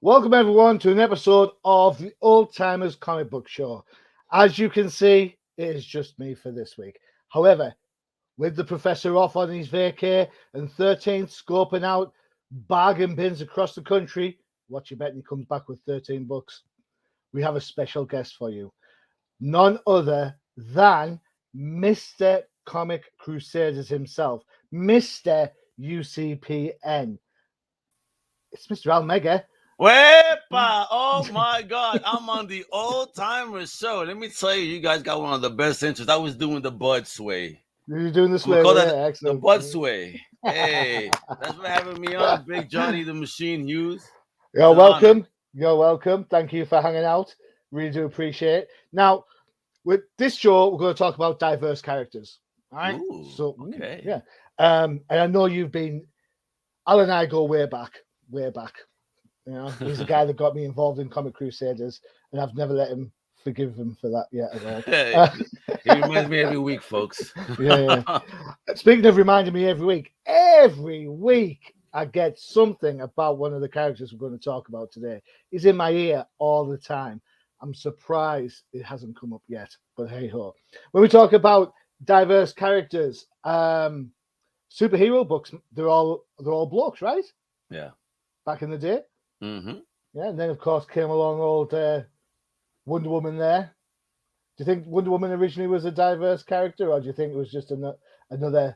Welcome everyone to an episode of the Ol'Timers comic book show. As you can see, it is just me for this week. However, with the professor off on his vacay and 13th scoping out bargain bins across the country, what you betting he comes back with 13 books? We have a special guest for you. None other than Mr. Comic Crusaders himself, Mr. UCPN. It's Mr. Almega. Wepa! Oh my God, I'm on the Old-Timers show. Let me tell you, you guys got one of the best intros. I was doing the Bud Sway. You're doing this We way, call yeah, that the excellent. Bud Sway. Hey, that's for having me on, Big Johnny the Machine Hughes. You're It's an honor. welcome. You're welcome. Thank you for hanging out. Really do appreciate it. Now, with this show, we're going to talk about diverse characters. All right. Ooh, So, okay. yeah. And I know you've been. Al and I go way back. You know, he's the guy that got me involved in Comic Crusaders, and I've never let him forgive him for that yet at all. Hey, he reminds me every week, folks. Yeah. Speaking of reminding me every week I get something about one of the characters we're going to talk about today. He's in my ear all the time. I'm surprised it hasn't come up yet, but hey ho. When we talk about diverse characters, superhero books, they're all blokes, right? Yeah. Back in the day. Mm-hmm. Yeah, and then of course came along old Wonder Woman there. Do you think Wonder Woman originally was a diverse character, or do you think it was just another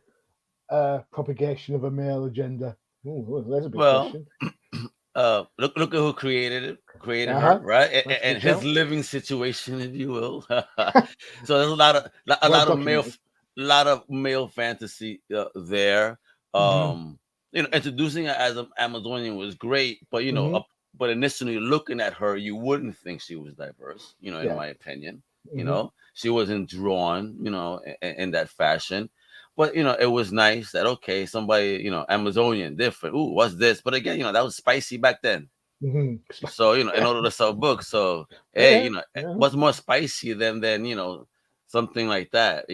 propagation of a male agenda? Ooh, there's a big question. Look at who created her, right? And his tell. living situation, if you will. So there's a lot of male fantasy there. Introducing her as an Amazonian was great, but but initially looking at her, you wouldn't think she was diverse. In my opinion, she wasn't drawn, in that fashion. But it was nice that somebody, Amazonian, different. Ooh, what's this? But again, that was spicy back then. So in order to sell books, so what's more spicy than something like that?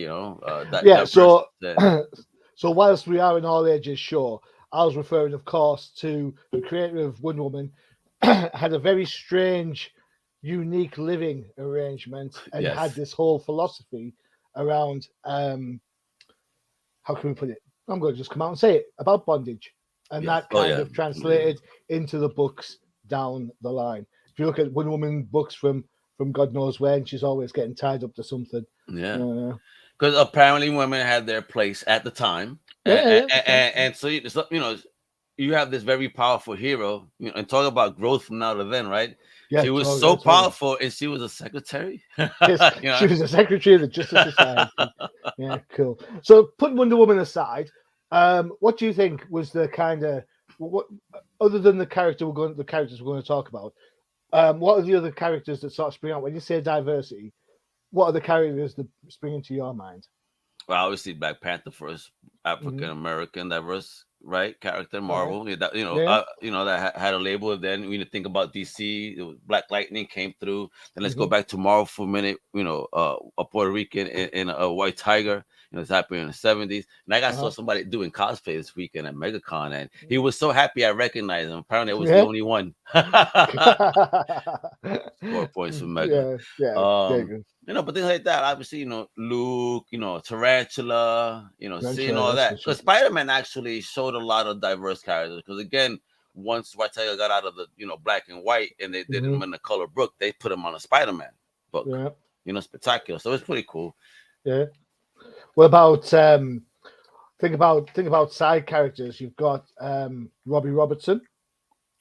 So whilst we are an all ages show, I was referring, of course, to the creator of Wonder Woman. Had a very strange, unique living arrangement, and had this whole philosophy around. How can we put it? I'm going to just come out and say it about bondage, and that kind of translated into the books down the line. If you look at Wonder Woman books from God knows when, she's always getting tied up to something. Yeah, because apparently women had their place at the time, and so you have this very powerful hero, and talk about growth from now to then, right? Yeah, she was so powerful, and she was a secretary. Yes, she was a secretary of the Justice Society. Yeah, cool. So put Wonder Woman aside, what do you think was the kind of what, other than the characters we're going to talk about? What are the other characters that sort of spring out when you say diversity? What are the characters that spring into your mind? Well, obviously Black Panther first, African American diverse, right? Character, Marvel, that had a label. Then when you think about DC, Black Lightning came through. Then let's go back to Marvel for a minute. A Puerto Rican and a white tiger. It's happening in the 70s. And I saw somebody doing cosplay this weekend at MegaCon, and he was so happy I recognized him. Apparently, I was the only one. 4 points for Mega. But things like that. Obviously, Luke, Tarantula, seeing all that. Because Spider-Man actually showed a lot of diverse characters. Because again, once White Tiger got out of the black and white, and they did him in the color book, they put him on a Spider-Man book. Spectacular. So it's pretty cool. Yeah. What about think about side characters? You've got Robbie Robertson.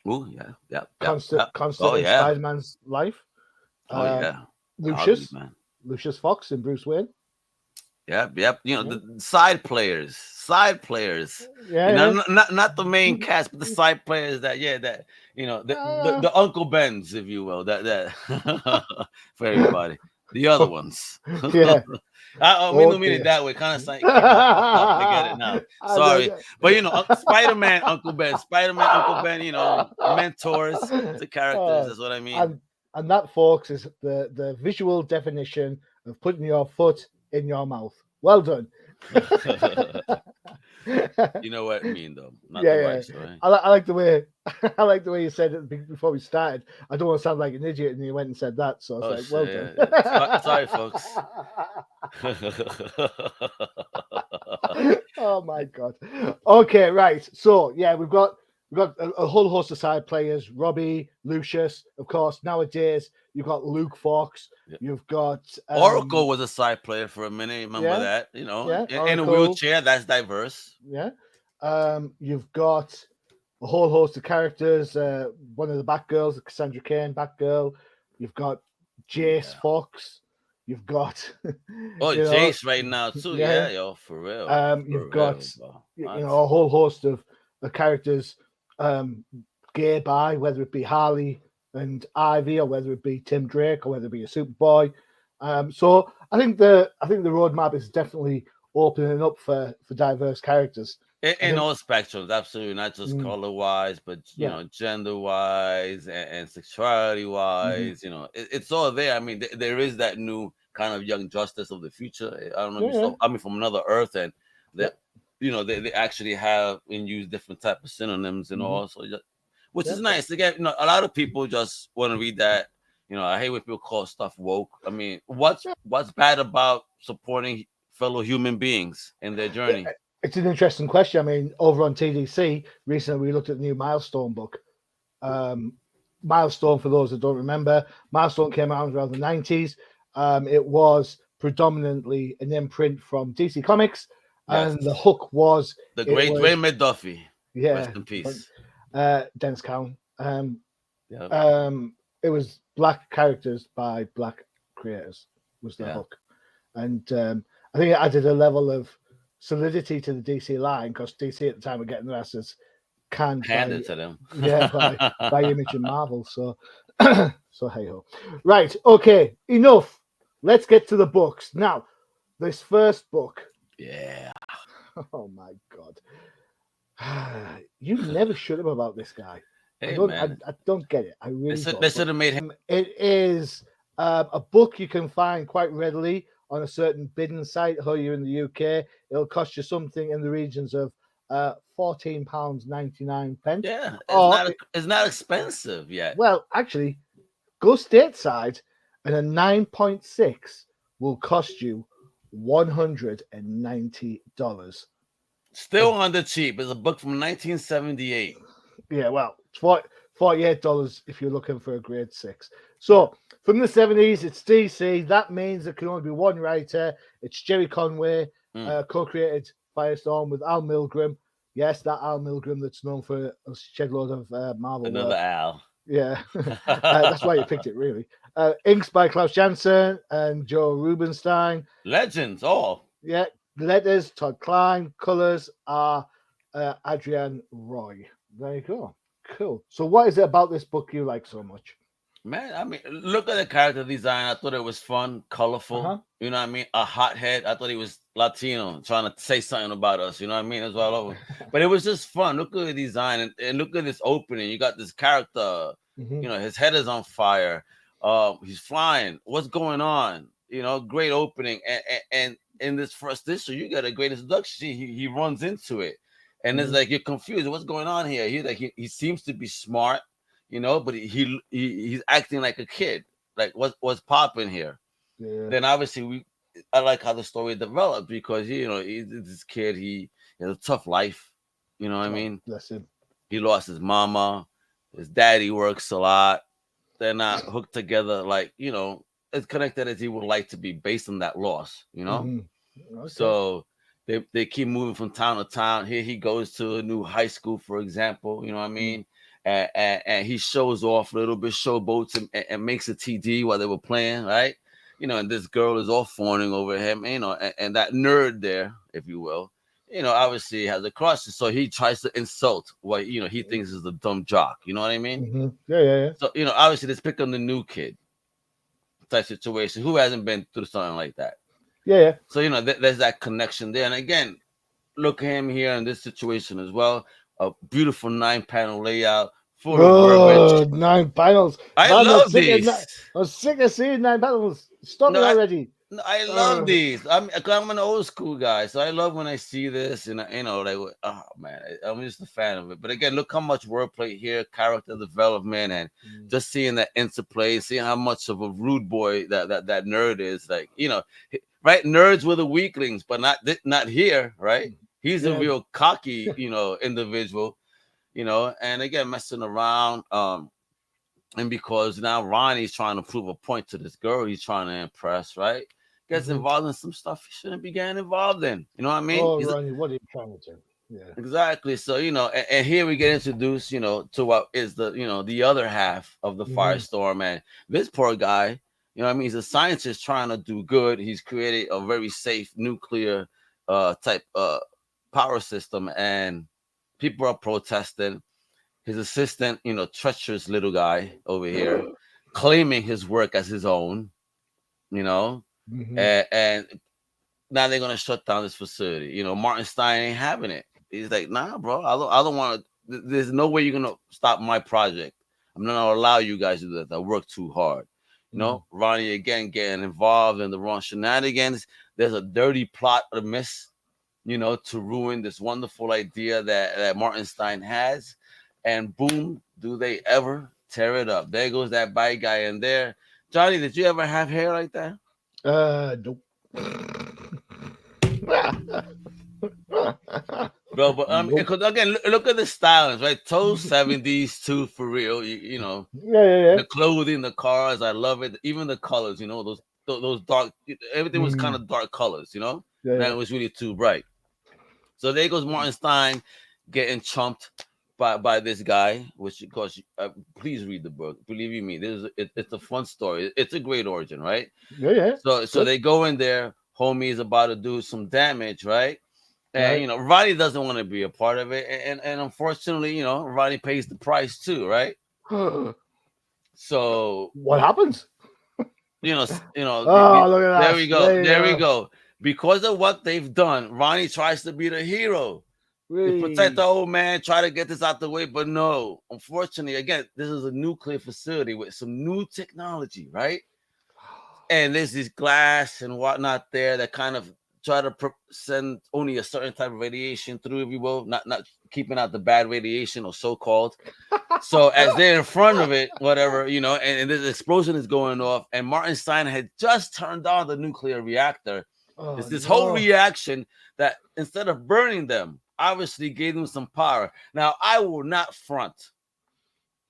Oh yeah. Constant in Spider-Man's life. Lucius Fox and Bruce Wayne. Yep. The side players. Not the main cast, but the side players the Uncle Bens, if you will, that for everybody. The other ones. Yeah. We don't mean it that way. Kind of like to get it now. Sorry. But Spider-Man, Uncle Ben, mentors to characters. That's what I mean. And that, folks, is the visual definition of putting your foot in your mouth. Well done. You know what I mean, though. Not the Yeah. rice, right? I like the way I like the way you said it before we started. I don't want to sound like an idiot, and you went and said that. So I was Oh, like, well done. shit. Sorry, folks. Oh my god. Okay, right. So yeah, we've got a whole host of side players. Robbie, Lucius, of course. Nowadays, you've got Luke Fox. Yeah. You've got Oracle was a side player for a minute. Remember yeah, that? You know, yeah, in a Oracle. wheelchair. That's diverse. Yeah. You've got a whole host of characters. One of the Batgirls, Cassandra Cain, Batgirl. You've got Jace Yeah. Fox. You've got, Oh, you know, Jace right now too. yeah. Yeah, yo, for You've got, real, bro. you What? know, a whole host of characters, gay by, whether it be Harley and Ivy, or whether it be Tim Drake, or whether it be a Superboy. So I think the roadmap is definitely opening up for diverse characters. I In think, all spectrums, absolutely, not just mm, color wise, but yeah, gender wise and sexuality hmm wise. It's all there. I mean, there is that new kind of young justice of the future. I don't know if yeah, you yeah, saw. I mean, from another Earth, and yeah, that they actually have and use different type of synonyms and hmm all. So which yeah. is nice. Again, a lot of people just want to read that. I hate when people call stuff woke. I mean, what's bad about supporting fellow human beings in their Yeah, journey? it's an interesting question. I mean, over on TDC recently, we looked at the new Milestone book. Um, Milestone, for those that don't remember, Milestone came out around the 90s. It was predominantly an imprint from DC Comics, Yes. and the hook was The it great was Dwayne McDuffie. Rest yeah, in peace. Dennis Cowan. Yeah. It was black characters by black creators was the Yeah. hook, and I think it added a level of solidity to the DC line because DC at the time were getting their asses canned Hand by it to them. yeah by Image and Marvel. So so hey ho. Right, okay, enough. Let's get to the books now. This first book. Yeah. Oh my god. You never shut up about this guy. I Hey, don't. man. I don't get it. I They really should, don't. they But should have made him. it is a book you can find quite readily on a certain bidding site. How you're in the UK, it'll cost you something in the regions of £14.99. Yeah. Or It's not expensive yet. well, actually, go stateside, and a 9.6 will cost you $190. Still on the cheap. It's a book from 1978. Yeah, well, it's $48 if you're looking for a grade 6. So from the 70s, it's DC. That means there can only be one writer. It's Jerry Conway, Mm. co-created Firestorm with Al Milgrom. Yes, that Al Milgrom that's known for a shed load of Marvel Another work. Al. Yeah, that's why you picked it, really. Inks by Klaus Janson and Joe Rubenstein. Legends, all. Yeah, letters, Todd Klein. Colors are Adrian Roy. There you go. Cool. So, what is it about this book you like so much? Man, I mean, look at the character design. I thought it was fun, Uh colorful. huh. You know what I mean? A hothead. I thought he was Latino, trying to say something about us. You know what I mean? It's all over. But it was just fun. Look at the design and look at this opening. You got this character. hmm His head is on fire. He's flying. What's going on? Great opening. And in this first issue, you got a great introduction. He runs into it, and it's hmm like you're confused. What's going on here? He seems to be smart. But he's acting like a kid. Like what's popping here? Yeah. Then obviously I like how the story developed because he's this kid. He has a tough life. You know what I Oh, mean? bless him. He lost his mama. His daddy works a lot. They're not hooked together like as connected as he would like to be based on that loss. hmm Okay. So they keep moving from town to town. Here he goes to a new high school, for example. You know what I Mm-hmm. mean? And he shows off a little bit, showboats and makes a TD while they were playing, right? And this girl is all fawning over him, and that nerd there, if you will, obviously has a crush. So he tries to insult what, he thinks is a dumb jock. You know what I mean? Yeah, yeah, yeah. So, obviously let's pick on the new kid type situation. Who hasn't been through something like that? Yeah, yeah. So, there's that connection there. And again, look at him here in this situation as well. A beautiful 9-panel layout, full of Oh, verbiage. 9 panels. I Man, love these. I was sick of seeing 9 panels. Stop No, it already. I love Uh, these. I'm an old school guy, so I love when I see this, and like, oh man, I'm just a fan of it. But again, look how much wordplay here, character development, and just seeing that interplay, seeing how much of a rude boy that nerd is. Like, right? Nerds were the weaklings, but not here, right? He's a yeah. real cocky, individual, and again, messing around. And because now Ronnie's trying to prove a point to this girl he's trying to impress, right? Gets Mhm. involved in some stuff he shouldn't be getting involved in. You know what I mean? Oh, Ronnie, what are you trying to do? Yeah. Exactly. So, and here we get introduced, to what is the other half of the Hmm. firestorm. And this poor guy, I mean, he's a scientist trying to do good. He's created a very safe nuclear type power system, and people are protesting. His assistant, treacherous little guy over here, claiming his work as his own, you know, Hmm. and now they're gonna shut down this facility. Martin Stein ain't having it. He's like, nah, bro, I don't want to. There's no way you're gonna stop my project. I'm not gonna allow you guys to do that. I work too hard. Hmm. Ronnie again getting involved in the wrong shenanigans. There's a dirty plot amiss, to ruin this wonderful idea that Martin Stein has. And boom, do they ever tear it up. There goes that bad guy in there. Johnny, did you ever have hair like that? Nope. Bro, but Nope. because again, look at the stylings, right? Toe 70s too, for real. You know, Yeah, yeah, yeah. the clothing, the cars, I love it. Even the colors, those dark, everything was kind Mm. of dark colors, Yeah, Now yeah. it was really too bright. So there goes Martin Stein getting chumped by this guy, which of course, please read the book. Believe you me, it's a fun story. It's a great origin, right? Yeah, yeah. So Good. they go in there. Homie is about to do some damage, right? And Right. Roddy doesn't want to be a part of it, and unfortunately, Roddy pays the price too, right? So What happens? the Oh, look at there that. we go, There you there we go. go. Because of what they've done, Ronnie tries to be the hero. You protect the Whee. old man, try to get this out the way, but no. Unfortunately, again, this is a nuclear facility with some new technology, right? And there's this glass and whatnot there that kind of try to send only a certain type of radiation through, if you will, not keeping out the bad radiation or so-called. So as they're in front of it, whatever, and this explosion is going off, and Martin Stein had just turned on the nuclear reactor. It's Oh this whole no. reaction that instead of burning them, obviously gave them some power. Now, I will not front.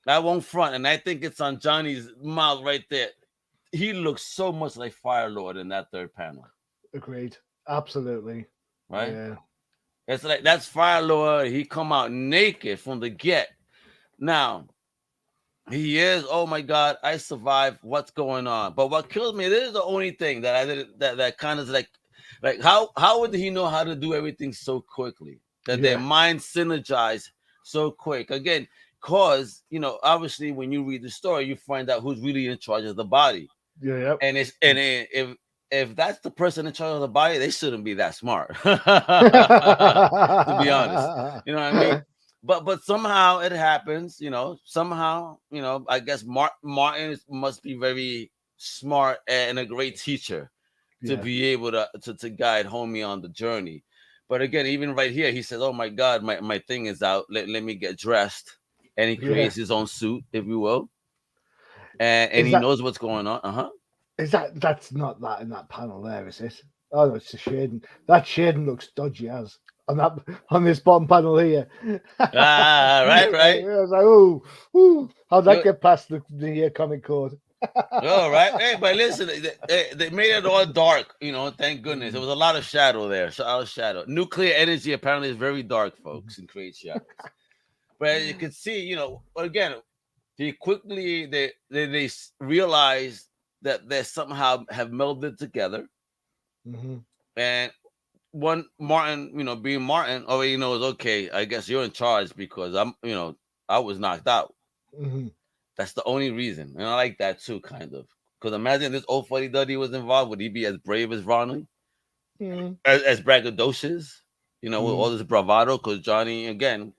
I won't front, and I think it's on Johnny's mouth right there. He looks so much like Fire Lord in that third panel, Agreed. Absolutely. right? Yeah. It's like that's Fire Lord. He come out naked from the get. Now, he is. Oh my God, I survived. What's going on? But what kills me, this is the only thing that I did that kind of like how would he know how to do everything so quickly? That their Yeah. minds synergize so quick. Again, cause obviously when you read the story, you find out who's really in charge of the body, Yeah. Yep. and if that's the person in charge of the body, they shouldn't be that smart. To be honest, you know what I mean. But somehow it happens, somehow, I guess Martin must be very smart and a great teacher to Yeah. be able to guide homie on the journey. But again, even right here, he says, oh my God, my thing is out, let me get dressed. And he Yeah. creates his own suit, if you will, and Is he that knows what's going on. Uh-huh. that's not that in that panel there, is it? Oh no, it's the shading. That shading looks dodgy as on that on this bottom panel here. Ah, right, I right. was like, oh, ooh, how'd that You get past the comic code? all right. Hey, but listen, they made it all dark, thank goodness. There Mm. was a lot of shadow there. So a lot of shadow. Nuclear energy apparently is very dark, folks, and creates shadows. But as you can see, again, they quickly they realize that they somehow have melded together. Hmm. And one Martin, being Martin, already knows, okay, I guess you're in charge because I was knocked out. Hmm. That's the only reason. And I like that too, kind of. Because imagine this old fuddy duddy was involved. Would he be as brave as Ronnie? Hmm. As braggadocious? With Hmm. all this bravado? Because Johnny, again,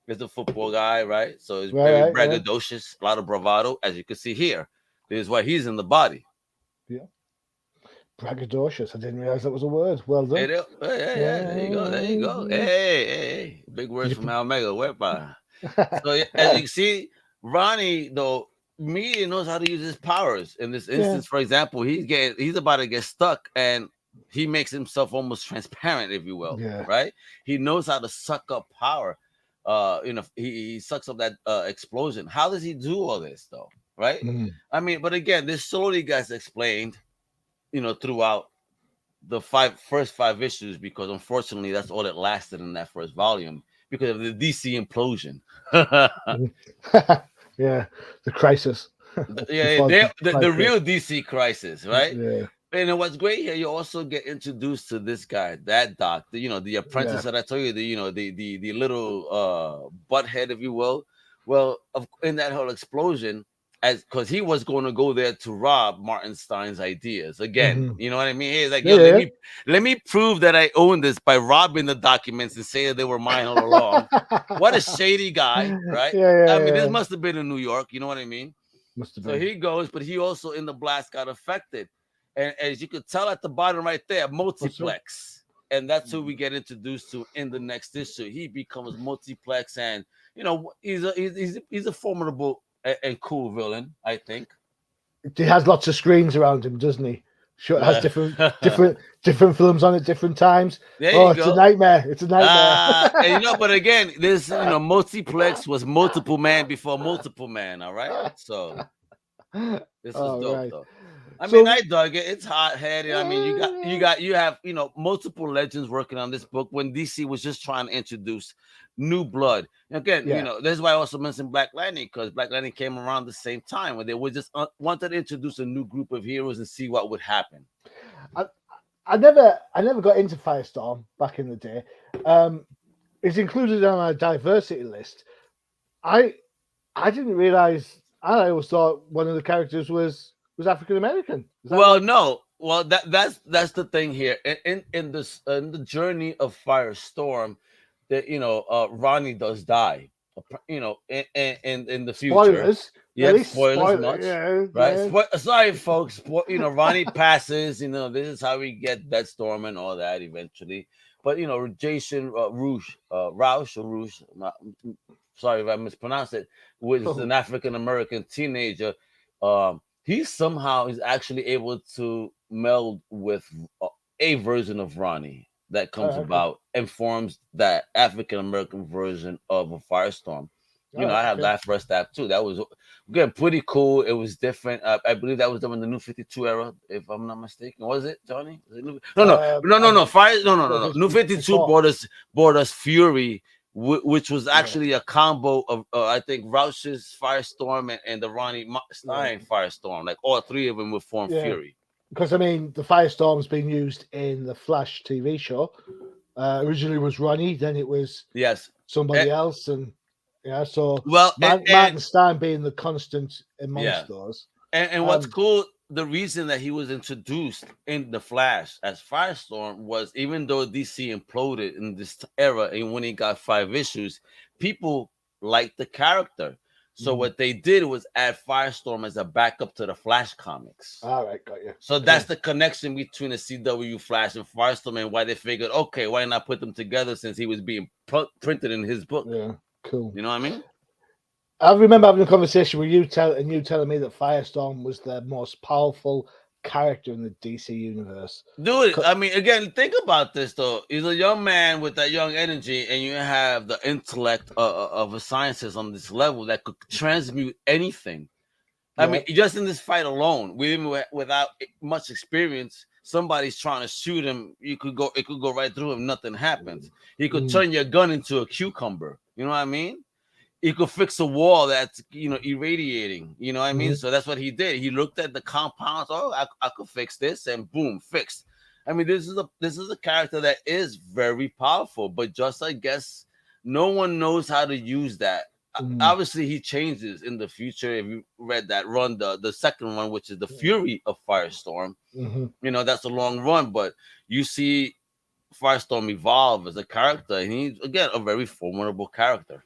is a football guy, right? So he's Right, very right, yeah, braggadocious, a lot of bravado, as you can see here. This is why he's in the body. yeah. Braggadocious. I didn't realize that was a word. Well done. Yeah, there you go. There you go. Hey. Big words from Omega. Whereby. So as you see, Ronnie though immediately knows how to use his powers. In this instance, for example, he's about to get stuck, and he makes himself almost transparent, if you will. Yeah. Right? He knows how to suck up power. He sucks up that explosion. How does he do all this though? Right? I mean, but again, this slowly gets explained, throughout the first five issues, because unfortunately that's all that lasted in that first volume because of the DC implosion. Yeah, the crisis. The real DC crisis, right? Yeah. And what's great here, you also get introduced to this guy, that doc, the apprentice that I told you, the little butthead, if you will. Well, in that whole explosion, because he was going to go there to rob Martin Stein's ideas again. You know what I mean? He's like, let me prove that I own this by robbing the documents and say that they were mine all along. What a shady guy, right? I mean, this must have been in New York. You know what I mean? Must have so been. he goes, but he also in the blast got affected. And as you could tell at the bottom right there, Multiplex. And that's who we get introduced to in the next issue. He becomes Multiplex, and he's a formidable and cool villain, I think. He has lots of screens around him, doesn't he? Sure, it has different films on at different times. There you go. It's a nightmare. It's a nightmare. And but again, this Multiplex was multiple man before multiple man. All right, so this was dope though. I mean, I dug it. It's hot headed. I mean, you have multiple legends working on this book when DC was just trying to introduce new blood. And again, this is why I also mentioned Black Lightning, because Black Lightning came around the same time when they would just wanted to introduce a new group of heroes and see what would happen. I never got into Firestorm back in the day. It's included on our diversity list. I didn't realize. I always thought one of the characters was African American. Well, no. Well, that's the thing here. In the journey of Firestorm, that Ronnie does die. In the future. Spoilers much. Right. Yeah. Sorry, folks. Ronnie passes. This is how we get Deathstorm and all that eventually. But Jason Rouge, sorry if I mispronounced it, was an African American teenager. He somehow is actually able to meld with a version of Ronnie that comes about and forms that African American version of a Firestorm. I have that first app too. That was again pretty cool. It was different. I believe that was done in the New 52 era, if I'm not mistaken. Was it, Johnny? Was it No. No. New 52 brought us Fury, which was actually a combo of I think Rausch's Firestorm and the Ronnie Stein Firestorm. Like all three of them would form Fury. Because I mean, the Firestorm's been used in the Flash TV show. Originally was Ronnie, then it was somebody else, and so Martin Stein being the constant amongst those. And what's cool, the reason that he was introduced in the Flash as Firestorm was, even though DC imploded in this era, and when he got 5 issues, people liked the character. So what they did was add Firestorm as a backup to the Flash comics. All right, got you. So that's the connection between the CW Flash and Firestorm, and why they figured, okay, why not put them together since he was being printed in his book. Yeah, cool. You know what I mean? I remember having a conversation with you, telling me that Firestorm was the most powerful character in the DC universe. Dude, I mean, again, think about this though. He's a young man with that young energy, and you have the intellect of a scientist on this level that could transmute anything. I mean, just in this fight alone, without much experience, somebody's trying to shoot him. It could go right through him. Nothing happens. He could turn your gun into a cucumber. You know what I mean? He could fix a wall that's irradiating. You know what I mean? So that's what he did. He looked at the compounds. Oh, I could fix this, and boom, fixed. I mean, this is a character that is very powerful, but just I guess no one knows how to use that. Obviously, he changes in the future. If you read that run, the second one, which is the Fury of Firestorm, that's a long run, but you see Firestorm evolve as a character, and he's again a very formidable character.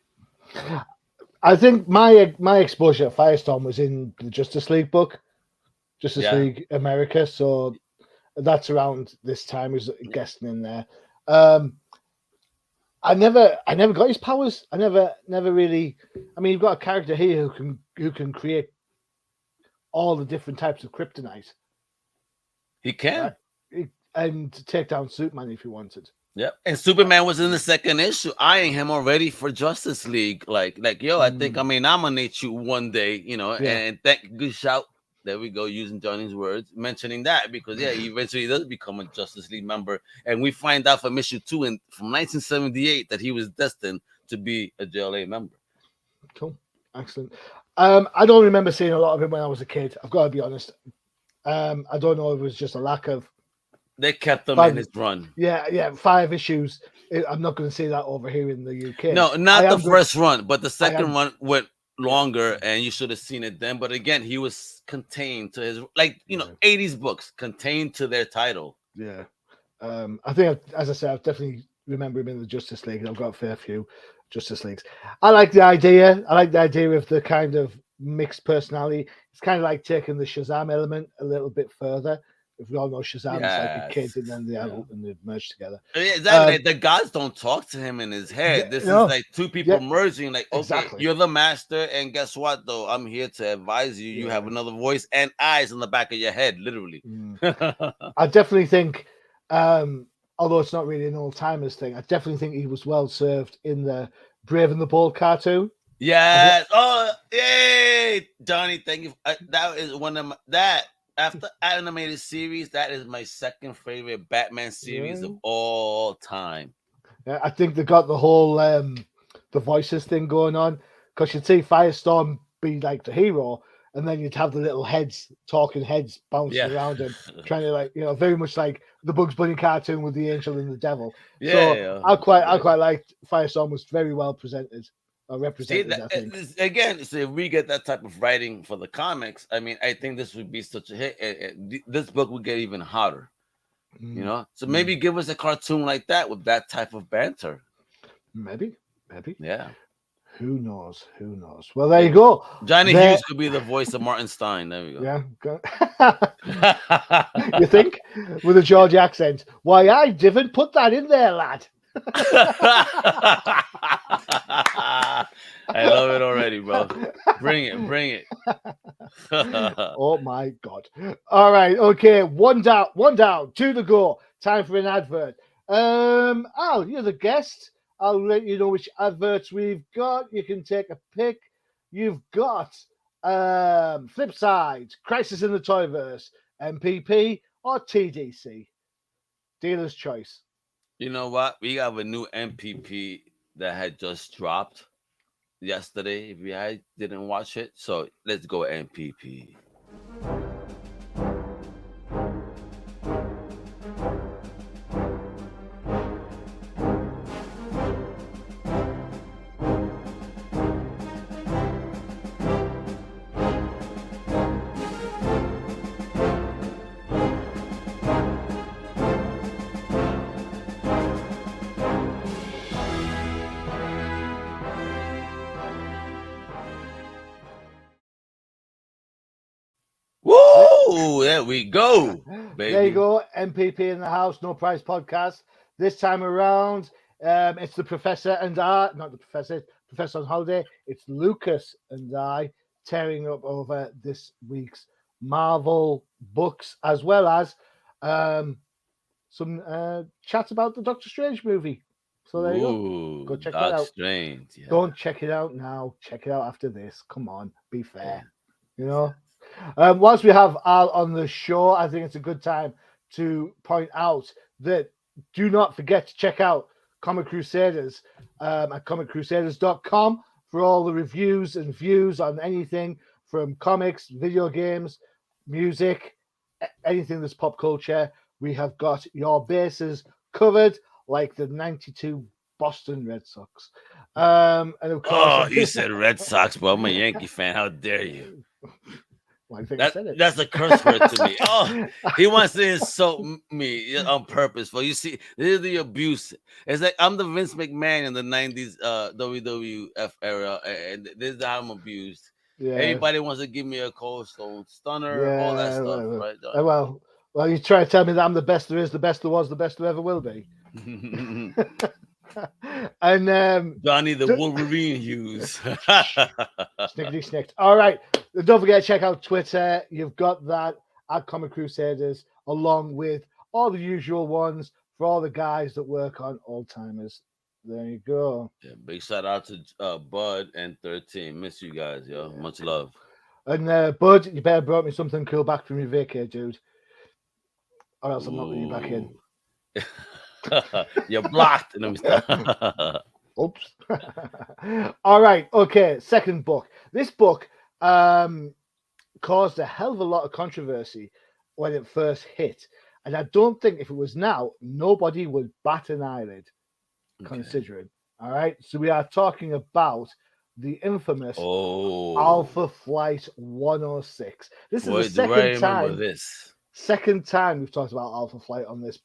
I think my exposure to Firestorm was in the Justice League book, Justice League America. So That's around this time. Is guessing in there. Um, I never got his powers. I never really. I mean, you've got a character here who can create all the different types of kryptonite, He can. right? And take down Superman if he wanted. Yep. And Superman was in the second issue, eyeing him already for Justice League. Like, yo, I think I may nominate you one day, you know, Yeah. and good shout. There we go, using Johnny's words, mentioning that because he eventually does become a Justice League member. And we find out from issue 2 from 1978 that he was destined to be a JLA member. Cool. Excellent. I don't remember seeing a lot of him when I was a kid. I've got to be honest. I don't know if it was just a lack of. They kept him in his run. Yeah, 5 issues. I'm not going to see that over here in the UK. No, not the first run, but the second run went longer, and you should have seen it then. But again, he was contained to his, like, you know, 80s books contained to their title. Yeah. I think, as I said, I definitely remember him in the Justice League. I've got a fair few Justice Leagues. I like the idea. I like the idea of the kind of mixed personality. It's kind of like taking the Shazam element a little bit further. If we all know Shazam is like a kid and then the adult and they merge together. Exactly. The gods don't talk to him in his head. This is like two people merging. Like, okay, you're the master, and guess what? Though I'm here to advise you. You have another voice and eyes in the back of your head, literally. I definitely think, although it's not really an Ol'Timers thing, I definitely think he was well served in the Brave and the Bold cartoon. Yes. Oh, yay, Johnny! Thank you. That is one of that. After animated series, that is my second favorite Batman series of all time. Yeah, I think they got the whole the voices thing going on, because you'd see Firestorm be like the hero, and then you'd have the little talking heads bouncing around him, trying to, like, you know, very much like the Bugs Bunny cartoon with the angel and the devil. I quite liked Firestorm. Was very well presented. Represented, I think. Again, so if we get that type of writing for the comics, I mean, I think this would be such a hit. This book would get even hotter, you know. So maybe give us a cartoon like that with that type of banter. Maybe. Yeah. Who knows? Well, there you go. Johnny Hughes could be the voice of Martin Stein. There we go. Yeah. You think? With a George accent. Why, I didn't put that in there, lad. I love it already, bro. Bring it. Oh my God. All right, okay. One down, 2 to go. Time for an advert. Al, you're the guest. I'll let you know which adverts we've got. You can take a pick. You've got Flipside, Crisis in the Toyverse, MPP, or TDC. Dealer's choice. You know what? We have a new MPP that had just dropped yesterday. If you didn't watch it, so let's go MPP. Woo! There we go, baby. There you go. MPP in the house. No Prize podcast. This time around, it's the Professor and I. Not the Professor. Professor on holiday. It's Lucas and I tearing up over this week's Marvel books, as well as some chat about the Doctor Strange movie. So there you go. Go check that out. Strange. Yeah. Don't check it out now. Check it out after this. Come on, be fair. You know. Whilst we have Al on the show, I think it's a good time to point out that do not forget to check out Comic Crusaders at comiccrusaders.com for all the reviews and views on anything from comics, video games, music, anything that's pop culture. We have got your bases covered, like the 92 Boston Red Sox. And of course, you said Red Sox, but I'm a Yankee fan. How dare you? Well, that's a curse word to me. Oh, he wants to insult me on purpose. Well, you see, this is the abuse. It's like I'm the Vince McMahon in the 90s WWF era, and this is how I'm abused. Yeah. Everybody wants to give me a cold stone stunner, all that stuff, right? Well, Well, you try to tell me that I'm the best there is, the best there was, the best there ever will be. And Johnny the Wolverine Hughes. Snickety snicked. All right. Don't forget to check out Twitter. You've got that at Comic Crusaders, along with all the usual ones for all the guys that work on Ol'Timers. There you go. Yeah, big shout out to Bud and 13. Miss you guys, yo. Yeah. Much love. And Bud, you better brought me something cool back from your vacay, dude. Or else I'm not letting you back in. Ooh. You're blocked. Let me stop. Oops. All right. Okay. Second book. This book caused a hell of a lot of controversy when it first hit. And I don't think if it was now, nobody would bat an eyelid considering. All right. So we are talking about the infamous Alpha Flight 106. This is the second time we've talked about Alpha Flight on this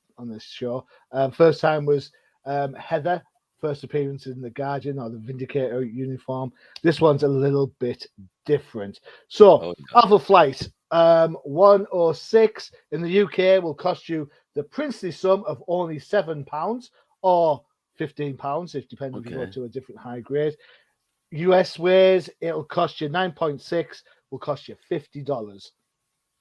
show. First time was Heather, first appearance in the Guardian or the Vindicator uniform. This one's a little bit different. So Alpha Flight 106 in the UK will cost you the princely sum of only £7 or £15, if depending if you go to a different high grade. US ways, it'll cost you 9.6, will cost you $50.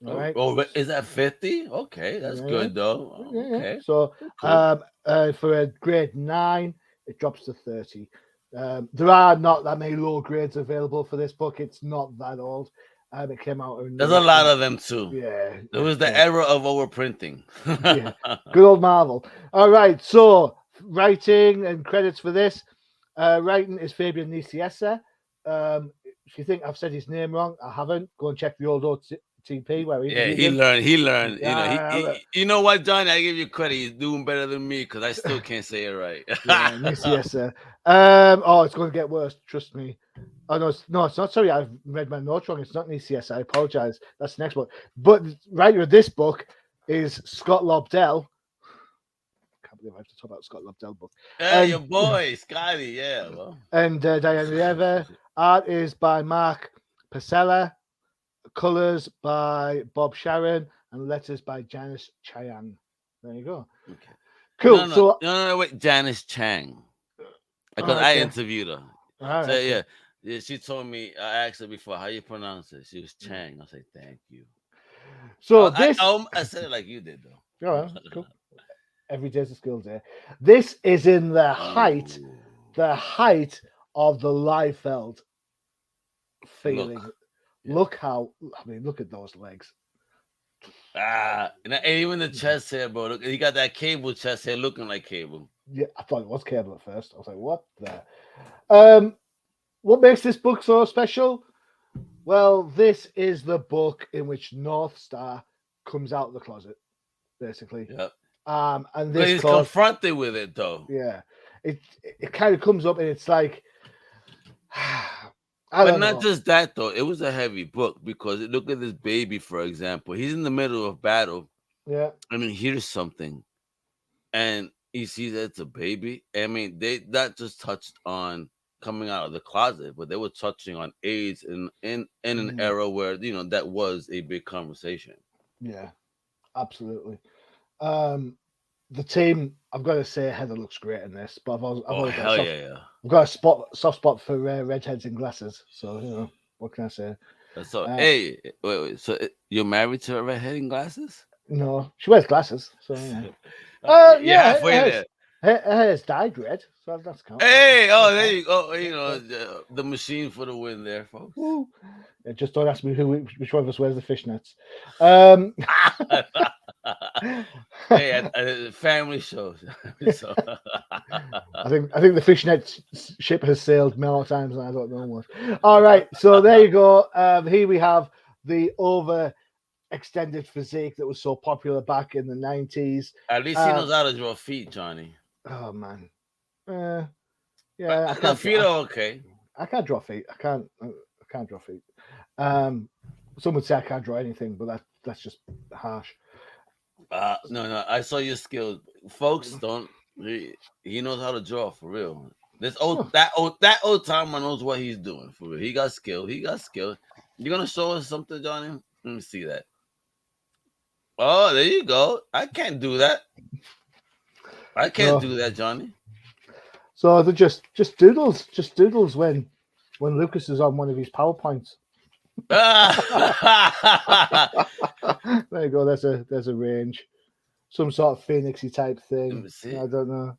All right. Oh, is that 50? Okay, that's good though. Okay. So for a grade 9, it drops to 30. There are not that many low grades available for this book. It's not that old. It came out. There's a lot of them too. Yeah. It was the era of overprinting. Yeah. Good old Marvel. All right. So writing and credits for this. Writing is Fabian Nicieza. If you think I've said his name wrong, I haven't. Go and check the old OTP where he learned. You know what, Johnny? I give you credit. He's doing better than me because I still can't say it right. Nicieza. It's going to get worse. Trust me. Oh no, it's not. Sorry, I've read my notes wrong. It's not Nicieza. I apologize. That's the next one. But writer of this book is Scott Lobdell. I have to talk about Scott Lobdell book. Hey, your boy, Scotty, yeah. Well. And Diane Rieva. Art is by Mark Pasella. Colors by Bob Sharon. And letters by Janice Chang. There you go. Okay. Cool. No, wait. Janice Chang. Because I interviewed her. Right, so, yeah, she told me, I asked her before, how you pronounce it? She was Chang. I said, thank you. So I said it like you did, though. Oh, cool. Every day's a skill day. This is in the height of the Liefeld feeling. Look at those legs. And even the chest hair, bro. Look, he got that Cable chest hair looking like Cable. Yeah, I thought it was Cable at first. I was like, what the? What makes this book so special? Well, this is the book in which North Star comes out of the closet, basically. Yep. And this he's confronted with it, though. Yeah, it kind of comes up, and it's like, but not just that, though. It was a heavy book because look at this baby, for example. He's in the middle of battle. Yeah. I mean, here's something, and he sees that it's a baby. I mean, they not just touched on coming out of the closet, but they were touching on AIDS in an era where that was a big conversation. Yeah, absolutely. The team, I've got to say, Heather looks great in this, but I've got a soft spot for redheads in glasses. So what can I say? So hey, wait. So you're married to a redhead in glasses? No, she wears glasses. So yeah, halfway there. Her hair's dyed red, so that's count. Hey, there you go. The machine for the win there, folks. Yeah, just don't ask me which one of us wears the fishnets. Hey, family shows. So. I think the fishnet ship has sailed more times than I don't know what. All right, so there you go. Here we have the overextended physique that was so popular back in the 90s. At least he knows how to draw feet, Johnny. Oh man, yeah, I can't. Feet are okay. I can't draw feet. I can't draw feet. Some would say I can't draw anything, but that's just harsh. No, I saw your skills, folks. Don't he knows how to draw for real. That old timer knows what he's doing for real. He got skill. You're gonna show us something, Johnny? Let me see that. Oh, there you go. I can't do that. I can't So do that, Johnny. so they're just doodles when Lucas is on one of his PowerPoints. There you go. There's a range, some sort of phoenixy type Let thing. me see. I don't know.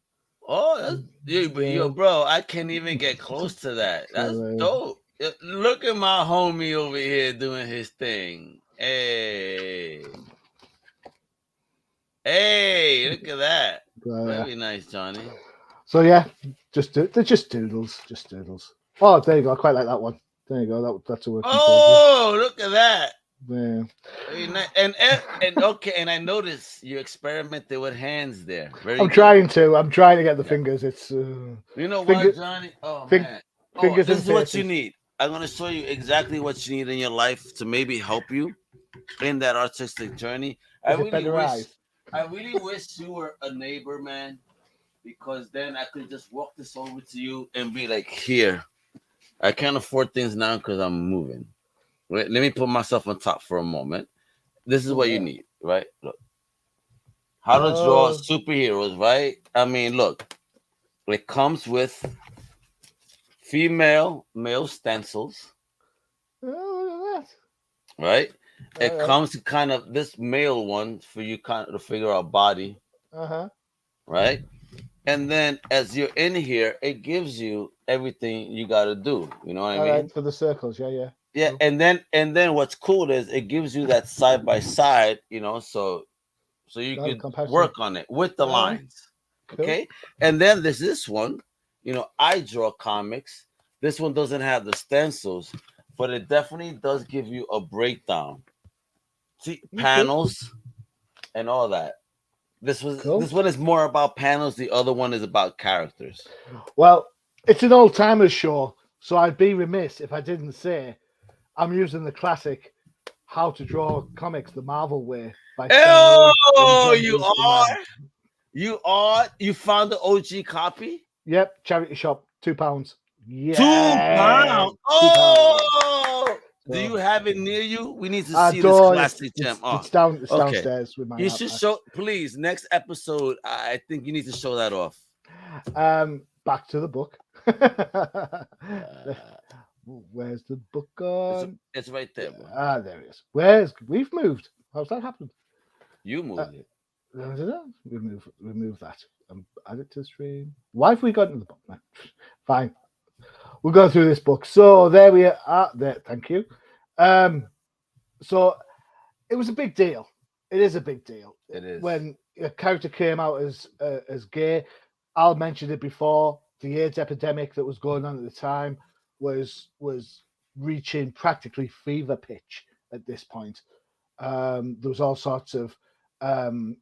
Oh, that's yo, Yeah. bro. I can't even get close to that. That's So dope. Look at my homie over here doing his thing. Hey, look at that. yeah. Very nice, Johnny. So yeah, they're just doodles, just doodles. Oh, there you go. I quite like that one. There you go. That's a working progress. Oh, look at that. Yeah. Very nice. And okay, and I noticed you experimented with hands there. Very I'm good. trying to. I'm trying to get the Yeah. fingers. It's You know finger, what, Johnny? Oh fing, man. Oh, fingers this and is what you faces. need. I'm gonna show you exactly what you need in your life to maybe help you in that artistic journey. Is it better eyes? I really wish you were a neighbor, man, because then I could just walk this over to you and be like, here. I can't afford things now because I'm moving. Wait, let me put myself on top for a moment. This is Oh what you yeah. need, right? Look, how to draw Oh, superheroes, right? I mean, look, it comes with male stencils, oh look at right? that. It All right. comes to kind of this male one for you kind of to figure out body, Uh-huh. right? And then as you're in here, it gives you everything you got to do. You know what I All right mean? for the circles. Yeah, yeah. Yeah, Cool. and then what's cool is it gives you that side by side, so you Got a could comparison. work on it with the All right. lines. Cool. Okay? And then there's this one, I draw comics. This one doesn't have the stencils, but it definitely does give you a breakdown. See, Okay. panels and all that. Cool. This one is more about panels, the other one is about characters. Well, it's an old timers show, so I'd be remiss if I didn't say I'm using the classic "How to Draw Comics the Marvel Way" by Stan Lee and Oh, John Buscema. you found the OG copy? Yep, charity shop, £2. 2 pounds. Yeah, £2. Oh, do you So have it near you? We need to I see this don't. classic gem. Oh, It's okay. downstairs with my You should iPad. show, please. Next episode, I think you need to show that off. Back to the book. Uh, Where's the book it's gone? it's right there, bro. There it is. We've moved? How's that happened? You Uh, moved it. remove that. Add it to the stream. Why have we got into the book? No. Fine. We'll go through this book. So there we are. There. Thank you. So it was a big deal. It is a big deal It is. when a character came out as gay. Al mentioned it before. The AIDS epidemic that was going on at the time was reaching practically fever pitch at this point. There was all sorts of um,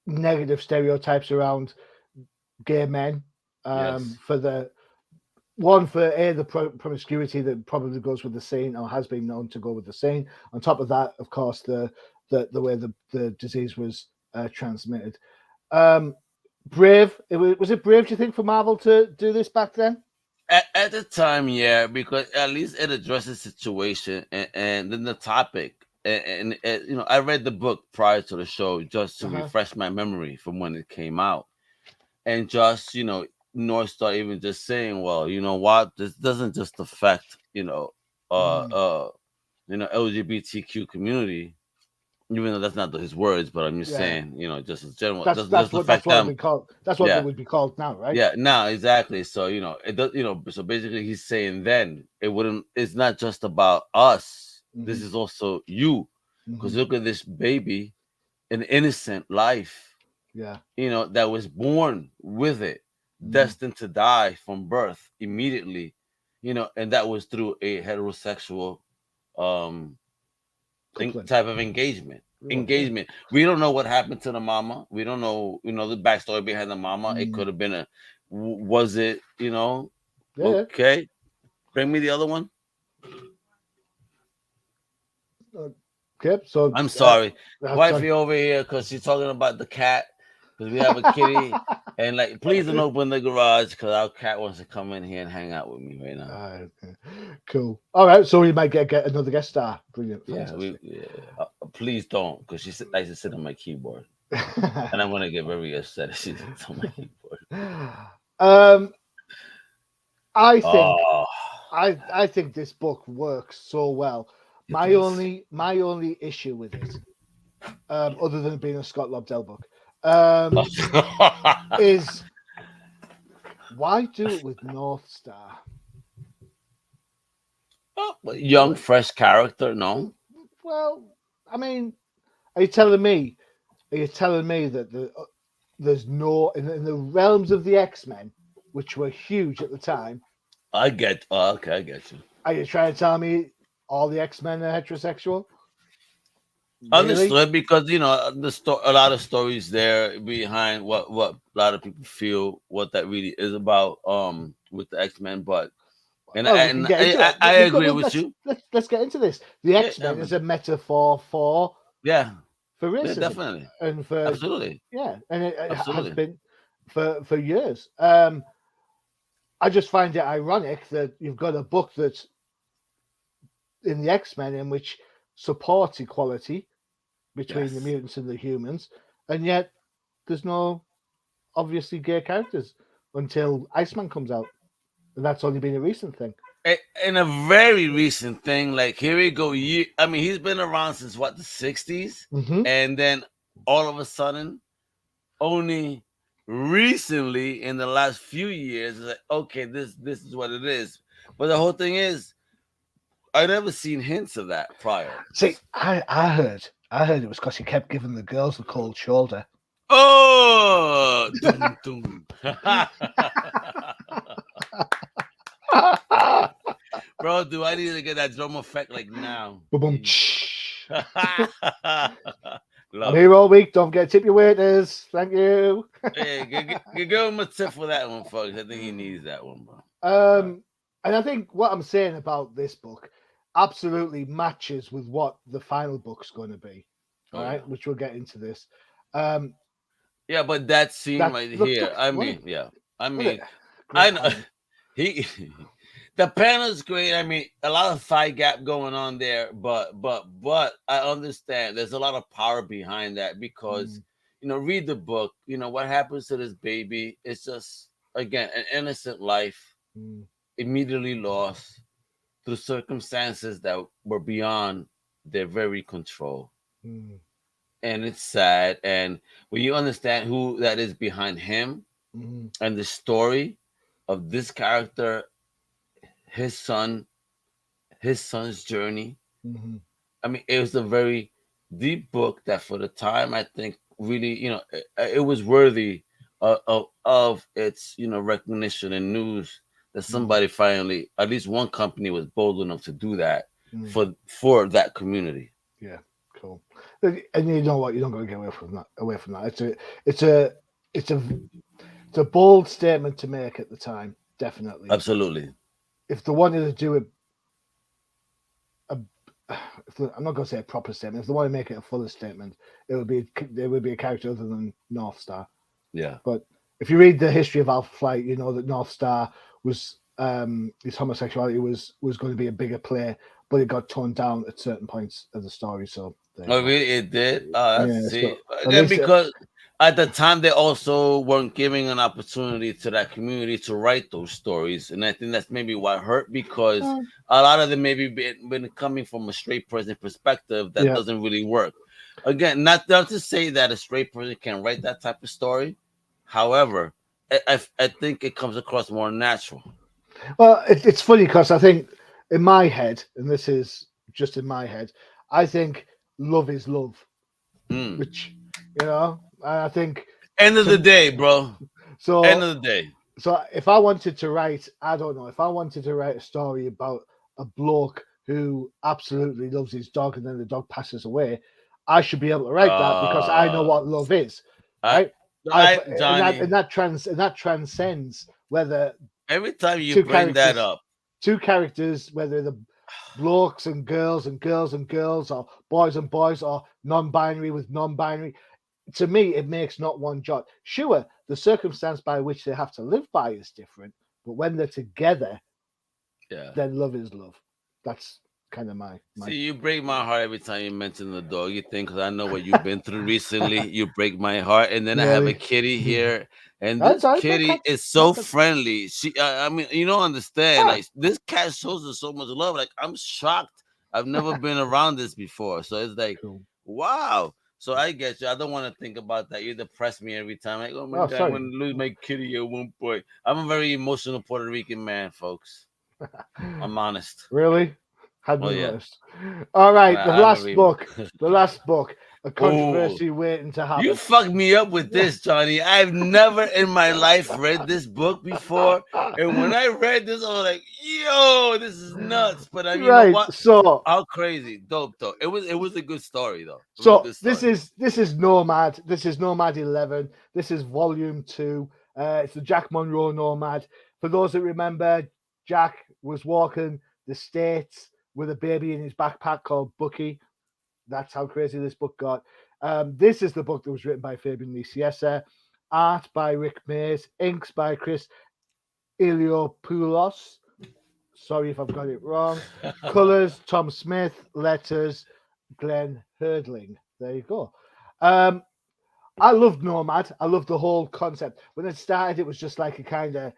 negative stereotypes around gay men Yes. for the one for the promiscuity that probably goes with the scene or has been known to go with the scene. On top of that, of course, the way the disease was transmitted. Um, brave. Was it brave? Do you think for Marvel to do this back then? At the time, yeah, because at least it addresses the situation and then the topic. And I read the book prior to the show just to Uh-huh. refresh my memory from when it came out. And just, North Star even just saying, well, you know what, this doesn't just affect, Mm. LGBTQ community, even though that's not his words, but I'm just Yeah, saying, just in general, it that's doesn't just that's affect what it them. would call. That's what they Yeah. would be called now, right? Yeah, no, exactly. So, it does, so basically he's saying then it's not just about us. This Hmm. is also you. Because Hmm. look at this baby, an innocent life, Yeah. that was born with it, Hmm. destined to die from birth immediately, and that was through a heterosexual um Coupling. type of engagement. Yeah. We don't know what happened to the mama. We don't know, the backstory behind the mama. It Mm. could have been was it, Yeah. okay. Bring me the other one. Okay. So I'm sorry. that's Wifey over here because she's talking about the cat. Because we have a kitty. And like, please don't open the garage because our cat wants to come in here and hang out with me right now. Okay. Cool. All right. So we might get another guest star. Brilliant. Yeah, Fantastic. please don't, because she likes to sit on my keyboard, and I'm gonna get very upset if she sits on my keyboard. um, I think Oh, I think this book works so well. it My only issue with it, other than being a Scott Lobdell book, does. is why do it with North Star? Young, fresh character, no? Well, I mean, are you telling me? Are you telling me that there's no in the realms of the X-Men, which were huge at the time? Okay, I get you. Are you trying to tell me all the X-Men are heterosexual? Really? Understood, because a lot of stories there behind what a lot of people feel what that really is about with the X-Men, but and Well, we can and get into it. I We've got. agree Well, with you. let's get into this. The Yeah, I X-Men is mean, a metaphor yeah, for yeah, racism definitely, and for absolutely, yeah, and it has absolutely. been for years. I just find it ironic that you've got a book that's in the X-Men in which supports equality between the Yes. mutants and the humans, and yet there's no obviously gay characters until Iceman comes out, and that's only been a recent thing. And a very recent thing, like here we go. I mean, he's been around since what, the '60s, Mm-hmm. and then all of a sudden, only recently in the last few years, it's like, okay, this is what it is. But the whole thing is, I never seen hints of that prior. See, I heard it was because he kept giving the girls the cold shoulder. Oh, dum, dum. Bro, do I need to get that drum effect like now? Boom, Jeez. I'm Love here it. all week. Don't forget to tip your waiters. Thank you. Hey, give him a tip for that one, folks. I think he needs that one, bro. And I think what I'm saying about this book absolutely matches with what the final book's going to be. All Oh yeah, right, which we'll get into this. Um, yeah. But that scene that right look, here, I what a mean, yeah, I what a mean, I great know panel. he. The panel's great. I mean, a lot of thigh gap going on there, but I understand there's a lot of power behind that because read the book. What happens to this baby? It's just again an innocent life Mm, immediately lost through circumstances that were beyond their very control. mm, And it's sad. And when you understand who that is behind him mm, and the story of this character, his son, his son's journey. mm, I mean, it was a very deep book that, for the time, I think really, it was worthy of its, recognition and news that mm, somebody finally, at least one company, was bold enough to do that mm. for that community. Yeah, cool. And you know what? You're not going to get away from that. Away from that. It's a, it's a, it's a bold statement to make at the time. Definitely. Absolutely. If they wanted to do a I'm not going to say a proper statement. If they want to make it a fuller statement, there would be a character other than North Star. Yeah. But if you read the history of Alpha Flight, you know that North Star was his homosexuality was going to be a bigger play, but it got toned down at certain points of the story. So there you Oh, go. really? It did? Oh, that's Yeah. see. So at Again, least because at the time they also weren't giving an opportunity to that community to write those stories, and I think that's maybe what hurt, because a lot of them maybe been coming from a straight person perspective that yeah. doesn't really work. Again, not to say that a straight person can write that type of story. However, I think it comes across more natural. Well, it's funny because I think in my head, and this is just in my head, I think love is love, Mm. which I think End of the to day, bro. End so of the day. so if I wanted to write, I don't know, if I wanted to write a story about a bloke who absolutely loves his dog and then the dog passes away, I should be able to write that because I know Uh, what love is, I, right? I've Johnny. and that transcends whether Every time you two bring that characters, up, whether the blokes and girls and girls and girls or boys and boys or non-binary with non-binary, to me, it makes not one jot. Sure, the circumstance by which they have to live by is different, but when they're together, yeah, then love is love. That's kind of my. See, you break my heart every time you mention the doggy thing because I know what you've been through recently. You break my heart, and then I have a Really. kitty here, and That's this all right. My kitty cats. is My so cats. friendly. I mean, you don't understand. Ah, Like this cat shows us so much love. Like I'm shocked. I've never been around this before, so it's like, cool. wow. So I get you. I don't want to think about that. You depress me every time. Like, oh my Oh, god, I'm sorry. gonna lose my kitty at one point. I'm a very emotional Puerto Rican man, folks. I'm honest. Really? Hadn't Oh yeah. realised. All right, the I'm a last real. book. The last book. A Oh, controversy waiting to you happen. fucked me up with this, Johnny. I've never in my life read this book before. And when I read this, I was like, yo, this is nuts. But you know Right. what? So How crazy. Dope though. It was a good story though. It was a So good this story. is Nomad. This is Nomad 11. This is Volume 2. It's the Jack Monroe Nomad. For those that remember, Jack was walking the States with a baby in his backpack called Bucky. That's how crazy this book got. This is the book that was written by Fabian Nicieza, art by Rick Mays, inks by Chris Iliopoulos. Sorry if I've got it wrong. Colors, Tom Smith. Letters, Glenn Herdling. There you go. Um, I loved Nomad. I loved the whole concept. When it started, it was just like a kind of,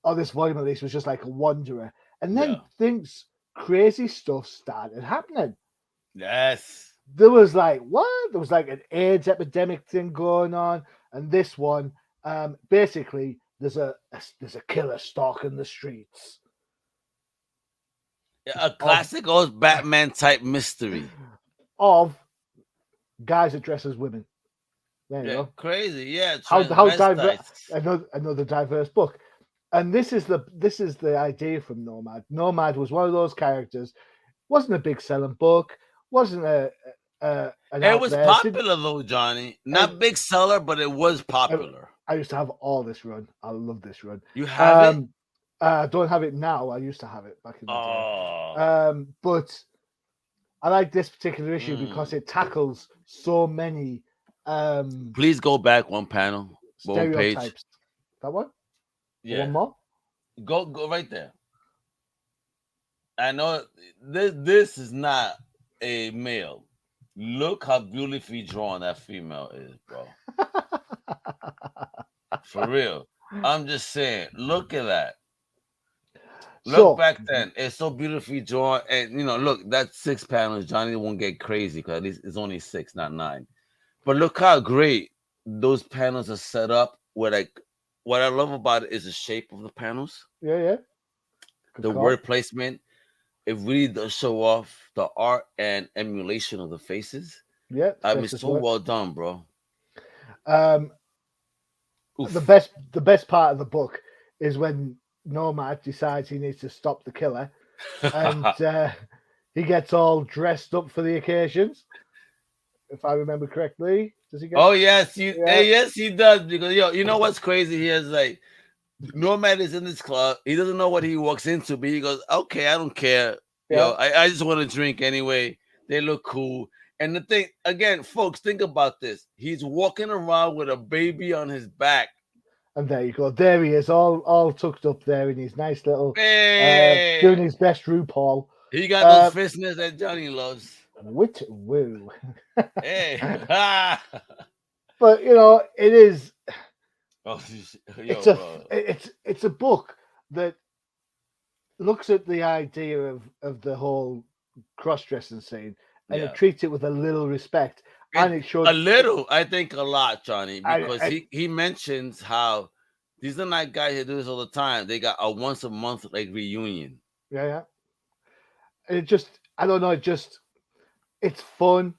oh, this volume at least was just like a wanderer. And then Yeah. things, crazy stuff started happening. Yes. There was like, what? There was like an AIDS epidemic thing going on. And this one, basically, there's a killer stalking the streets A of classic old Batman type mystery. of guys that dress as women. There you Yeah, go. crazy. Yeah, How diverse, transvestites. another diverse book. And this is the idea from Nomad. Nomad was one of those characters. Wasn't a big selling book. Wasn't an It out was there. Didn't popular though, Johnny. I, Not big seller, but it was I, popular. I used to have all this run. I love this run. You have it? Um, I don't have it now. I used to have it back in the day. Oh. But I like this particular issue because Mm. it tackles so many Please go back one panel, one page. stereotypes. That one? Or Yeah. one more? Go right there. I know this is not a male. Look how beautifully drawn that female is, bro. For real. I'm just saying, look at that. Look So, back then. It's so beautifully drawn. And look, that's 6 panels. Johnny won't get crazy because at least it's only 6, not 9. But look how great those panels are set up. Where like what I love about it is the shape of the panels, yeah. Good the call. word placement. It really does show off the art and emulation of the faces. Yeah, I mean, faces so work. well done, bro. Um, the Oof. best part of the book is when Nomad decides he needs to stop the killer, and he gets all dressed up for the occasions. If I remember correctly, does he get? Oh yes, Yeah, yes he does because you know what's crazy here is like Nomad is in this club. He doesn't know what he walks into, but he goes, "Okay, I don't care. yeah. I just want to drink anyway. They look cool." And the thing again, folks, think about this. He's walking around with a baby on his back. And there you go. There he is, all tucked up there in his nice little, Hey, doing his best RuPaul. he got those Uh, fistness that Johnny loves. Wit woo. Hey, But it is. oh, It's yo, a bro. it's a book that looks at the idea of the whole cross-dressing scene, and it Yeah. treats it with a little respect, and it A should. little, I think a lot, Johnny, because I he mentions how these are not guys that do this all the time. They got a once a month like reunion. Yeah. It just, I don't know. It's fun,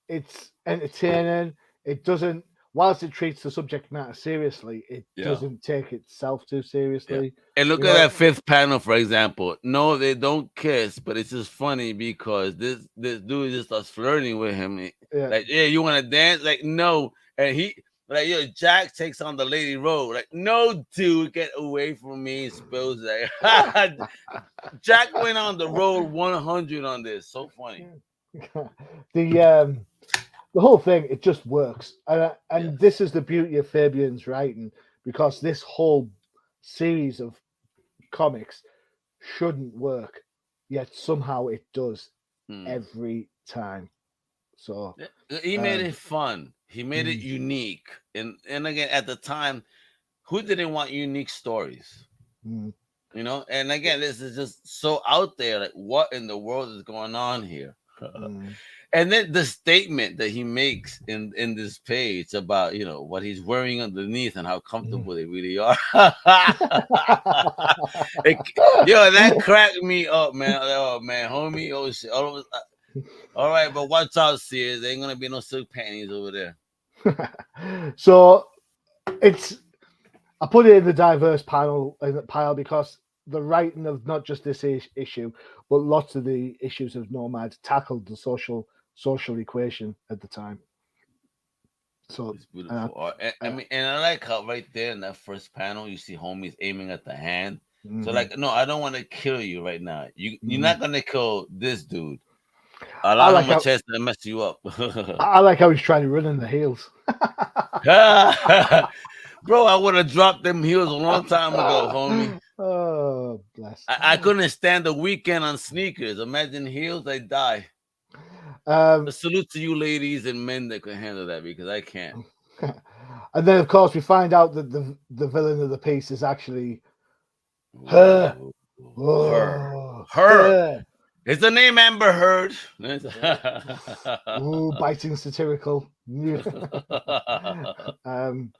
it's entertaining. It doesn't, whilst it treats the subject matter seriously, it Yeah. doesn't take itself too Yeah. seriously. And look You at know, that fifth panel, for example. No, they don't kiss, but it's just funny because this dude just starts flirting with him. yeah, Like, yeah, you want to dance? Like, no. And he like, yo, Jack takes on the lady road. Like, no, dude, get away from me. Spills like Jack went on the road 100 on this. So funny. the the whole thing, it just works, and Yes. this is the beauty of Fabian's writing, because this whole series of comics shouldn't work. yet somehow it does Hmm. every time. So, He made um, it fun. He made it mm, unique. And again, at the time, who didn't want unique stories? mm, And again, this is just so out there. Like, what in the world is going on here? mm. And then the statement that he makes in this page about what he's wearing underneath and how Mm. comfortable they really are. It, that cracked me up, man. Oh man, homie. Oh shit. All right, but watch out, Sears. There ain't gonna be no silk panties over there. So it's I put it in the diverse pile because the writing of not just this issue, but lots of the issues of Nomad tackled the social equation at the time. So, It's beautiful art. I uh, mean, and I like how right there in that first panel you see homies aiming at the hand. So mhm, like, no, I don't want to kill you right now. You're mhm. not gonna kill this dude. I Allow like him a how chance to mess you up. I like how he's trying to run in the heels. Bro, I would have dropped them heels a long time ago, homie. Oh, bless. I couldn't stand the weekend on sneakers. Imagine heels, I die. A Um, salute to you ladies and men that can handle that because I can't. and then, of course, we find out that the villain of the piece is actually her. Ooh, her. Oh, Her. her. Is the name Amber Heard? Ooh, biting satirical. um,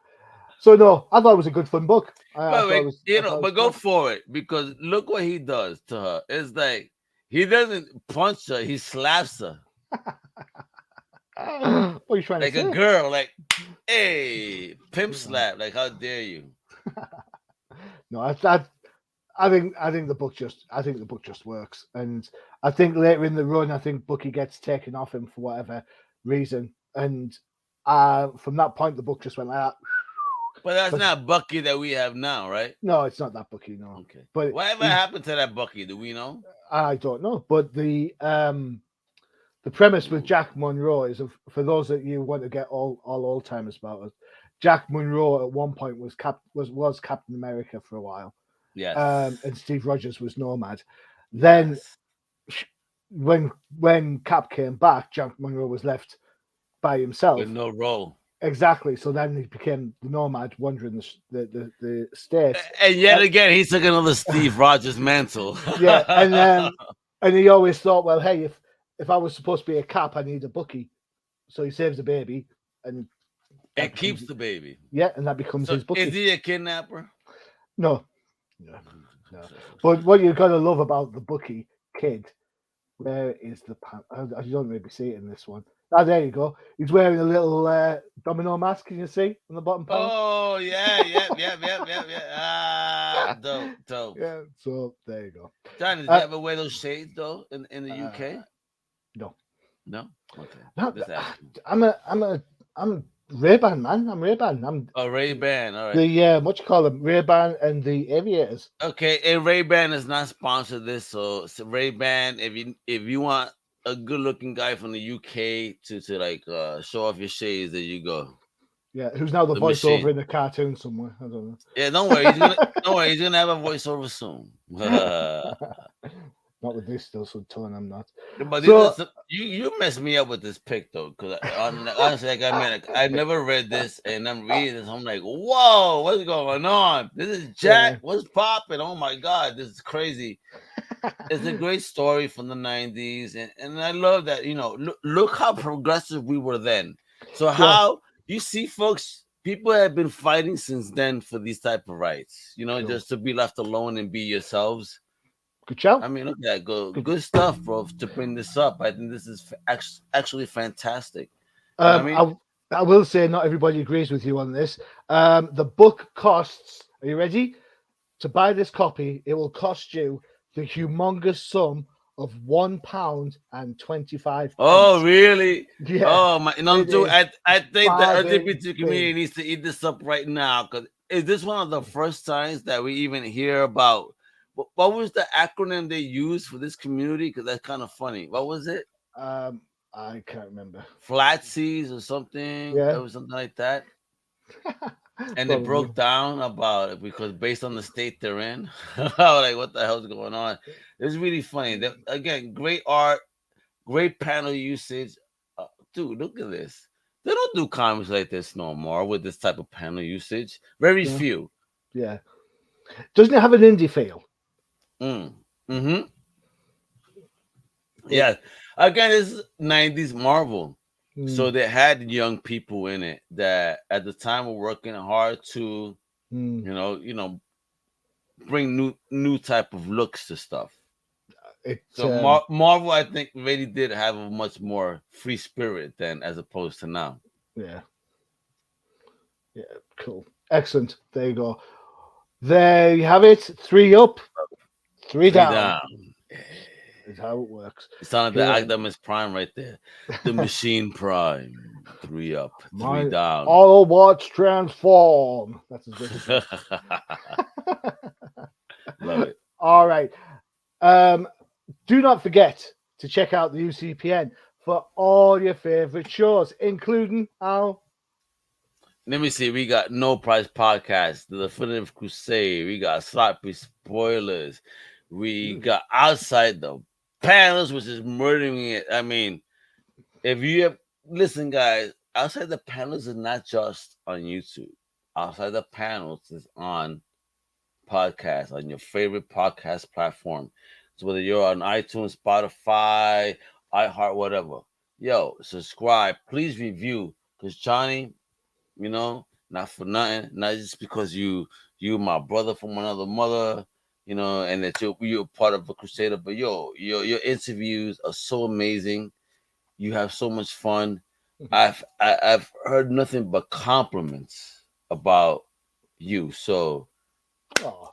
so no, I thought it was a good fun book. I But thought it wait, was. I thought it was but go fun. for it because look what he does to her. It's like he doesn't punch her; he slaps her What are you trying to like a say? girl. Like, hey, pimp slap! Like, how dare you? No, I think the book just works, and I think later in the run, I think Bucky gets taken off him for whatever reason, and from that point, the book just went like that. But that's Because not Bucky that we have now, right? no, it's not that Bucky, no, Okay. but Whatever he's happened to that Bucky? Do we know? I don't know, but the premise with Jack Monroe is for those that you want to get all old timers about it. Jack Monroe at one point was Captain America for a while, Yes. and Steve Rogers was Nomad. Then Yes. when Cap came back, Jack Monroe was left by With himself. no role. Exactly. So then he became the Nomad, wandering the states. And yet Uh, again, he took another Steve Rogers mantle. yeah, and he always thought, well, hey, if I was supposed to be a Cap, I need a Bucky. So he saves the baby, and that And becomes keeps the baby. and that becomes So his is Bucky. he a kidnapper? No, no, no. But what you gotta love about the Bucky kid, where is the pants? I don't maybe see it in this one. Ah, there you go. He's wearing a little domino mask. Can you see on the bottom panel? Oh yeah, yep. Ah, dope, dope. Yeah. So there you go. Johnny, did you Uh, ever wear those shades though in the uh, UK? no, No. Okay, no. just asking. I'm Ray-Ban man. I'm Ray-Ban. I'm Oh, Ray Ban. All right. the what you call them? Ray-Ban and the Aviators. Okay, and Ray Ban is not sponsored this, so Ray Ban, if you want a good looking guy from the UK to like show off your shades, there you go. Yeah, who's now the The voiceover machine. in a cartoon somewhere? I don't Yeah, don't worry. He's gonna have a voiceover soon. know. Not with this still, so telling I'm not. But these are So you messed me up with this pick though, because honestly, like I mean, like, I've never read this, and I'm reading this. I'm like, whoa, what's going on? This is Jack. yeah, What's popping? Oh my god, this is crazy. It's a great story from the '90s, and I love that. Look how progressive we were then. So yeah, how you see, folks, people have been fighting since then for these type of rights. cool. Just to be left alone and be yourselves. Good shout. I mean, look at that. Good. Good stuff, bro, to bring this up. I think this is actually fantastic. You know what I mean? I will say not everybody agrees with you on this. The book costs. Are you ready? To buy this copy, it will cost you the humongous sum of £1.25. Oh, really? Yeah, Oh my! No, it dude, is I think the bargain LGBT community bin. needs to eat this up right now. Because is this one of the first times that we even hear about what was the acronym they used for this community? Because that's kind of funny. What was it? Um, I can't remember. Flat Seas or something? It Yeah, was something like that. And it broke down about it because based on the state they're in, like what the hell's going on? It's really funny. Again, great art, great panel usage. Dude, look at this. They don't do comics like this no more with this type of panel usage. Very few. Yeah. Doesn't it have an indie feel? Mm-hmm. Yeah. Again, it's 90s Marvel. So they had young people in it that at the time were working hard to, you know, bring new type of looks to stuff. So Marvel, I think, really did have a much more free spirit than as opposed to now. Yeah. Yeah, cool. Excellent. There you go. There you have it. 3 up, 3 down. Is how it works. It sounded like the Optimus Prime right there. The Machine Prime. 3 up, 3 down. Autobots transform. That's as good as it. Love it. All right. Do not forget to check out the UCPN for all your favorite shows, including our. Let me see. We got No Price Podcast, The Definitive Crusade. We got Sloppy Spoilers. We got Outside the Panels, which is murdering it. I mean, if you have listen, guys, Outside the Panels is not just on YouTube. Outside the Panels is on podcast, on your favorite podcast platform. So whether you're on iTunes, Spotify, iHeart, whatever, yo, subscribe. Please review, because Johnny, you know, not for nothing, not just because you my brother from another mother, you know, and that you're part of a Crusader, but yo, your interviews are so amazing. You have so much fun. I've heard nothing but compliments about you. So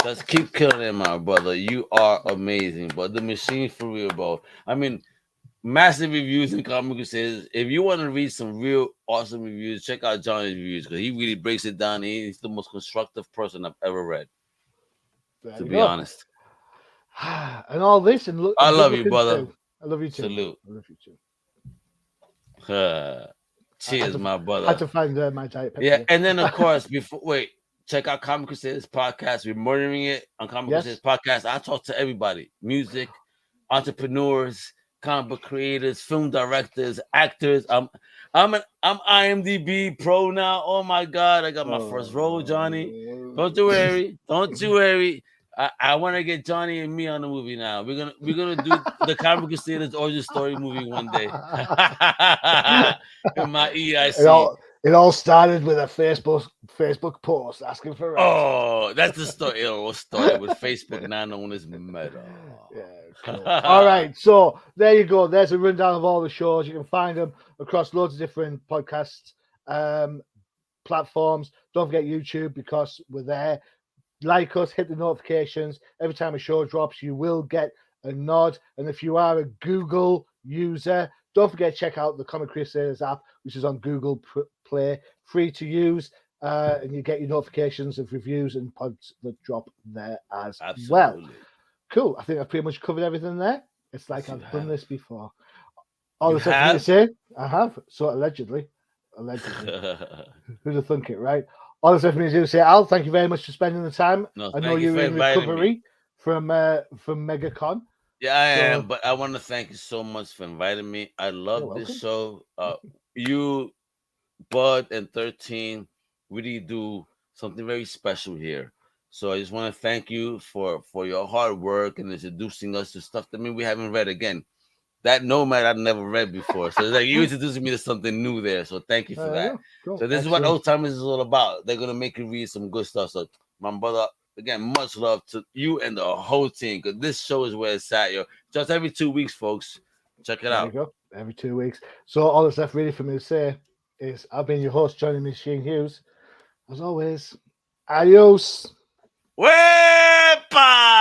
just keep killing it, my brother. You are amazing. But the machine for real, bro. I mean, massive reviews in Comic Crusaders. If you want to read some real awesome reviews, check out Johnny's reviews because he really breaks it down. He's the most constructive person I've ever read. To be honest. And all this, and look, I love you, brother. I love you too. Salute. I love you too. Cheers, my brother. I had to find my diet pepper. Yeah, and then of course, check out Comic Crusaders podcast. We're murdering it on Comic Crusaders podcast. I talk to everybody: music, entrepreneurs, comic book creators, film directors, actors. I'm IMDb pro now. Oh my god, I got my first role, Johnny. Don't you worry. Don't you worry. I want to get Johnny and me on the movie now. We're gonna do the Comic Crusaders origin story movie one day. In my EIC. It all started with a Facebook post asking for rights. Oh, that's the story. It all started with Facebook, now known as Meta. Yeah, cool. All right, so there you go. There's a rundown of all the shows. You can find them across loads of different podcast platforms. Don't forget YouTube because we're there. Like us, hit the notifications. Every time a show drops, you will get a nod. And if you are a Google user, don't forget to check out the Comic Crusaders app, which is on Google Play, free to use. And you get your notifications of reviews and pods that drop there as well. Cool. I think I've pretty much covered everything there. It's like I've done this before. All the stuff for me to say, I have. So allegedly. Who'd have thunk it, right? All the stuff for me to do, say, Al, thank you very much for spending the time. No, I know you're in recovery from MegaCon. Yeah, I am, but I want to thank you so much for inviting me. I love this show. You, Bud, and 13 really do something very special here. So I just want to thank you for your hard work and introducing us to stuff that we haven't read. Again, that Nomad I've never read before. So it's like you introducing me to something new there. So thank you for that. Cool. So this is what Ol'Timers is all about. They're gonna make you read some good stuff. So my brother, again, much love to you and the whole team, because this show is where it's at, yo. Just every 2 weeks, folks. Check it out. There you go. Every 2 weeks. So all that's left really for me to say is I've been your host, Johnny Machine Hughes. As always, adios. Wepa!